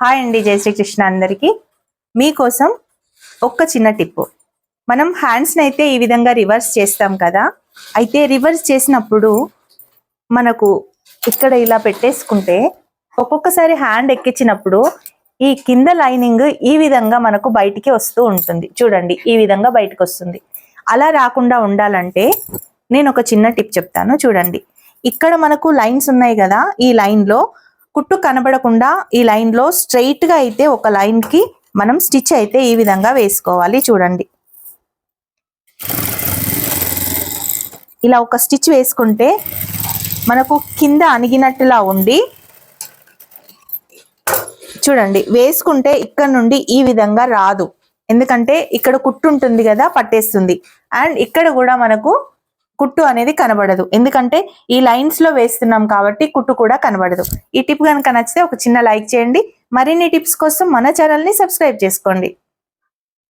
Hi అండి, జై శ్రీకృష్ణ అందరికీ. మీకోసం ఒక్క చిన్న టిప్పు. మనం హ్యాండ్స్ని అయితే ఈ విధంగా రివర్స్ చేస్తాం కదా. అయితే రివర్స్ చేసినప్పుడు మనకు ఇక్కడ ఇలా పెట్టేసుకుంటే ఒక్కొక్కసారి హ్యాండ్ ఎక్కించినప్పుడు ఈ కింద లైనింగ్ ఈ విధంగా మనకు బయటికి వస్తూ ఉంటుంది. చూడండి, ఈ విధంగా బయటకు వస్తుంది. అలా రాకుండా ఉండాలంటే నేను ఒక చిన్న టిప్ చెప్తాను. చూడండి, ఇక్కడ మనకు లైన్స్ ఉన్నాయి కదా, ఈ లైన్లో కుట్టు కనబడకుండా ఈ లైన్లో స్ట్రైట్గా అయితే ఒక లైన్కి మనం స్టిచ్ అయితే ఈ విధంగా వేసుకోవాలి. చూడండి, ఇలా ఒక స్టిచ్ వేసుకుంటే మనకు కింద అణిగినట్టులా ఉండి, చూడండి వేసుకుంటే ఇక్కడ నుండి ఈ విధంగా రాదు. ఎందుకంటే ఇక్కడ కుట్టు ఉంటుంది కదా, పట్టేస్తుంది. అండ్ ఇక్కడ కూడా మనకు కుట్టు అనేది కనబడదు, ఎందుకంటే ఈ లైన్స్ లో వేస్తున్నాం కాబట్టి కుట్టు కూడా కనబడదు. ఈ టిప్ కనుక నచ్చితే ఒక చిన్న లైక్ చేయండి. మరిన్ని టిప్స్ కోసం మన ఛానల్ ని సబ్స్క్రైబ్ చేసుకోండి.